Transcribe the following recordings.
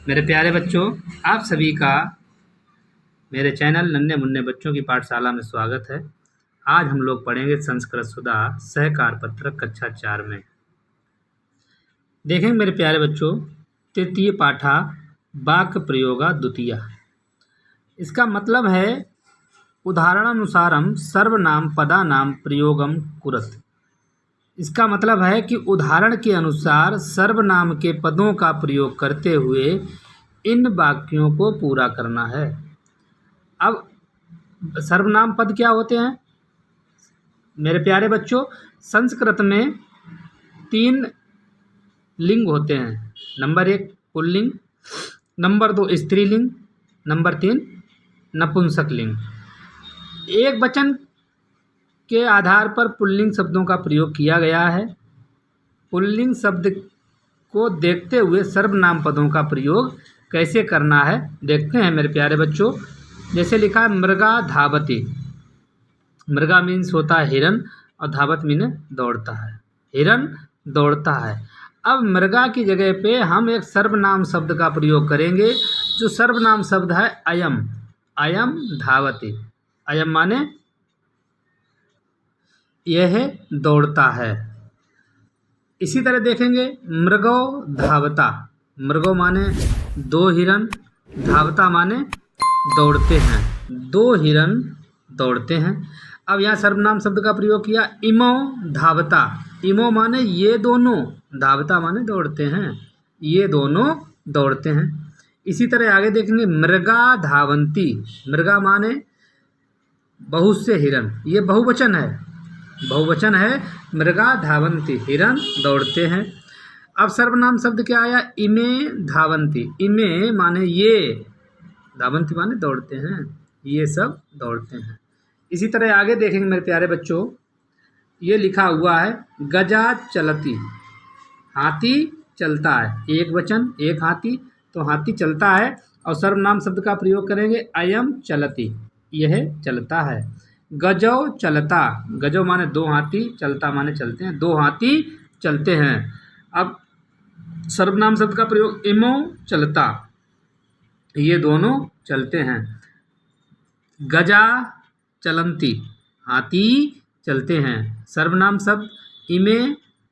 मेरे प्यारे बच्चों, आप सभी का मेरे चैनल नन्हे मुन्ने बच्चों की पाठशाला में स्वागत है। आज हम लोग पढ़ेंगे संस्कृत सुधा सहकार पत्र कक्षा 4 में। देखेंगे मेरे प्यारे बच्चों, तृतीय पाठा वाक्य प्रयोगा द्वितीया। इसका मतलब है उदाहरणानुसारम सर्वनाम पदानाम प्रयोगम कुरत। इसका मतलब है कि उदाहरण के अनुसार सर्वनाम के पदों का प्रयोग करते हुए इन वाक्यों को पूरा करना है। अब सर्वनाम पद क्या होते हैं मेरे प्यारे बच्चों? संस्कृत में 3 लिंग होते हैं। नंबर 1 पुल्लिंग, नंबर 2 स्त्रीलिंग, नंबर 3 नपुंसक लिंग। एक वचन के आधार पर पुल्लिंग शब्दों का प्रयोग किया गया है। पुल्लिंग शब्द को देखते हुए सर्वनाम पदों का प्रयोग कैसे करना है देखते हैं मेरे प्यारे बच्चों। जैसे लिखा है मृगा धावती। मृगा मीन्स होता है हिरन और धावत मीन दौड़ता है। हिरन दौड़ता है। अब मृगा की जगह पे हम एक सर्वनाम शब्द का प्रयोग करेंगे, जो सर्वनाम शब्द है अयम। अयम धावती। अयम माने यह दौड़ता है। इसी तरह देखेंगे मृगो धावता। मृगो माने 2 हिरन, धावता माने दौड़ते हैं। 2 हिरन दौड़ते हैं। अब यहाँ सर्वनाम शब्द का प्रयोग किया इमो धावता। इमो माने ये दोनों, धावता माने दौड़ते हैं, ये दोनों दौड़ते हैं। इसी तरह आगे देखेंगे मृगा धावंती। मृगा माने बहुत से हिरन, ये बहुवचन है। बहुवचन है मृगा धावंती, हिरन दौड़ते हैं। अब सर्वनाम शब्द क्या आया? इमे धावंती। इमे माने ये, धावंती माने दौड़ते हैं, ये सब दौड़ते हैं। इसी तरह आगे देखेंगे मेरे प्यारे बच्चों, ये लिखा हुआ है गजा चलती। हाथी चलता है। एक वचन, एक हाथी, तो हाथी चलता है। और सर्वनाम शब्द का प्रयोग करेंगे अयम चलती, यह चलता है। गजो चलता। गजो माने 2 हाथी, चलता माने चलते हैं, 2 हाथी चलते हैं। अब सर्वनाम शब्द का प्रयोग इमो चलता, ये दोनों चलते हैं। गजा चलंती, हाथी चलते हैं। सर्वनाम शब्द इमे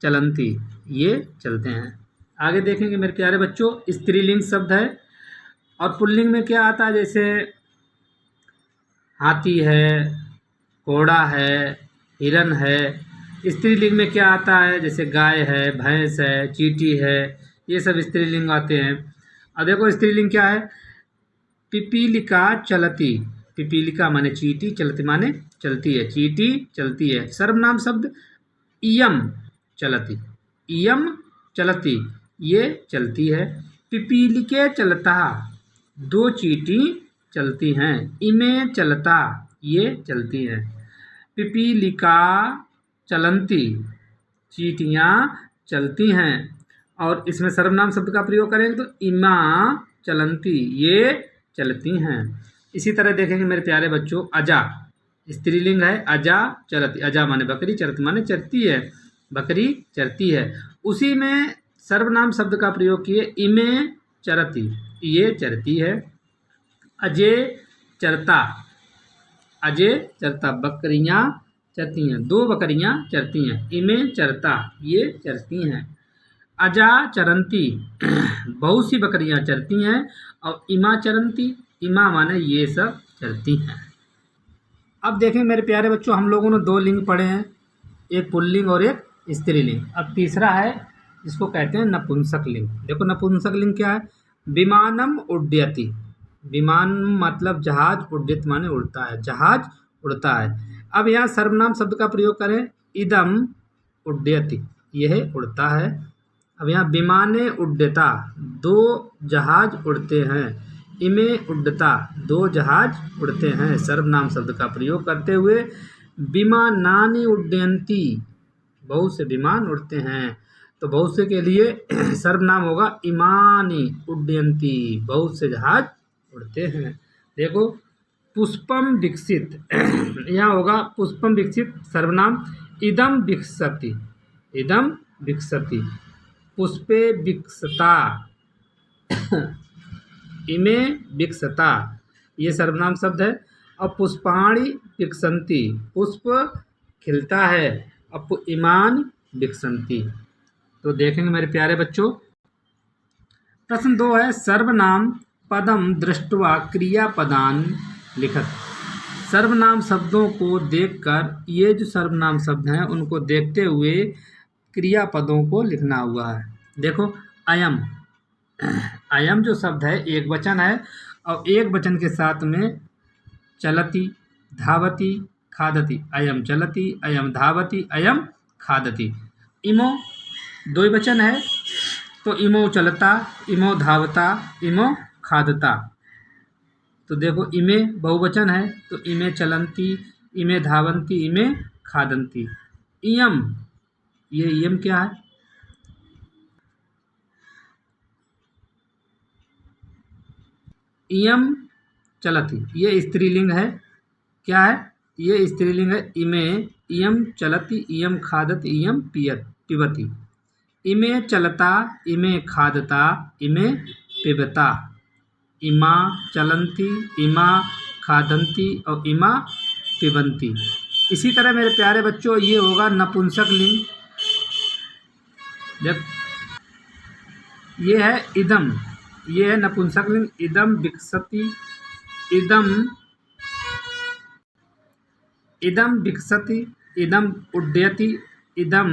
चलंती, ये चलते हैं। आगे देखेंगे मेरे प्यारे बच्चों, स्त्रीलिंग शब्द है। और पुल्लिंग में क्या आता है? जैसे हाथी है, घोड़ा है, हिरन है। स्त्रीलिंग में क्या आता है? जैसे गाय है, भैंस है, चींटी है, ये सब स्त्रीलिंग आते हैं। अब देखो स्त्रीलिंग क्या है? पिपीलिका चलती। पिपीलिका माने चींटी, चलती माने चलती है, चींटी चलती है। सर्वनाम शब्द इयम चलती। इयम चलती, ये चलती है। पिपीलिके चलता, 2 चींटी चलती हैं। इमे चलता, ये चलती है। पिपीलिका चलंती, चींटियाँ चलती हैं। और इसमें सर्वनाम शब्द का प्रयोग करेंगे तो इमा चलंती, ये चलती हैं। इसी तरह देखेंगे मेरे प्यारे बच्चों अजा। स्त्रीलिंग है अजा चलती। अजा माने बकरी, चरती माने चरती है, बकरी चरती है। उसी में सर्वनाम शब्द का प्रयोग किए इमे चरती, ये चरती है। अजय चरता। अजय चरता, बकरियाँ चरती हैं, 2 बकरियाँ चरती हैं। इमे चरता, ये चरती हैं। अजा चरंती, बहुत सी बकरियाँ चरती हैं। और इमा चरंती, इमा माने ये सब चरती हैं। अब देखें मेरे प्यारे बच्चों, हम लोगों ने 2 लिंग पढ़े हैं, एक पुल्लिंग और एक स्त्रीलिंग। अब तीसरा है जिसको कहते हैं नपुंसक लिंग। देखो नपुंसक लिंग क्या है? विमानम उड्डयति। विमान मतलब जहाज, उड्डित माने उड़ता है, जहाज उड़ता है। अब यहाँ सर्वनाम शब्द का प्रयोग करें इदम उड्डयति, यह उड़ता है। अब यहाँ विमाने उड्डता, 2 जहाज उड़ते हैं। इमे उड्डता, 2 जहाज उड़ते हैं। सर्वनाम शब्द का प्रयोग करते हुए विमानानि उड्डयन्ति, बहुत से विमान उड़ते हैं। तो बहुत से के लिए सर्वनाम होगा इमानी उड्डयन्ति, बहुत से जहाज उड़ते हैं। देखो पुष्पम विकसित, यहाँ होगा पुष्पम विकसित सर्वनाम इदम विकसति। इदम विकसति, पुष्पे विकसता, इमे विकसता, ये सर्वनाम शब्द है। अब पुष्पाणि विकसंती, पुष्प खिलता है। अब इमान विकसंती। तो देखेंगे मेरे प्यारे बच्चों, प्रश्न 2 है सर्वनाम पदम दृष्ट्वा क्रियापदान लिखत। सर्वनाम शब्दों को देखकर, ये जो सर्वनाम शब्द हैं उनको देखते हुए क्रियापदों को लिखना हुआ है। देखो अयम, अयम जो शब्द है एक वचन है और एक वचन के साथ में चलती, धावती, खादती। अयम चलती, अयम धावती, अयम खादती। इमो दो वचन है तो इमो चलता, इमो धावता, इमो खादता। तो देखो इमे बहुवचन है तो इमे चलंती, इमे धावंती, इमे खादंती। इयम, ये इयम क्या है? इयम चलती, ये स्त्रीलिंग है। क्या है? ये स्त्रीलिंग है। इमे, इयम चलती, इयम खादती, इयम पिबती। इमे चलता, इमे खादता, इमे पिबता। इमा चलंती, इमा खादंती और इमा पिबंती। इसी तरह मेरे प्यारे बच्चों ये होगा नपुंसक लिंग। देख ये है इदम, ये है नपुंसक लिंग। इदम विकसति, इदम विकसति, इदम उड्डयति, इदम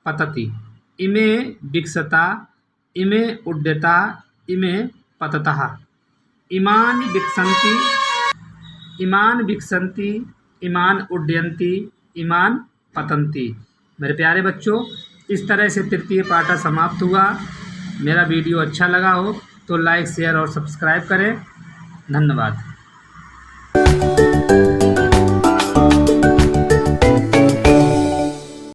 पतति। इमे विकसता, इमे उड्डयता, इमे पततः। इमान विकसन्ति, इमान विकसन्ति, इमान उड्डयन्ति, इमान पतन्ति। मेरे प्यारे बच्चों, इस तरह से तृतीय पाठ समाप्त हुआ। मेरा वीडियो अच्छा लगा हो तो लाइक, शेयर और सब्सक्राइब करें। धन्यवाद।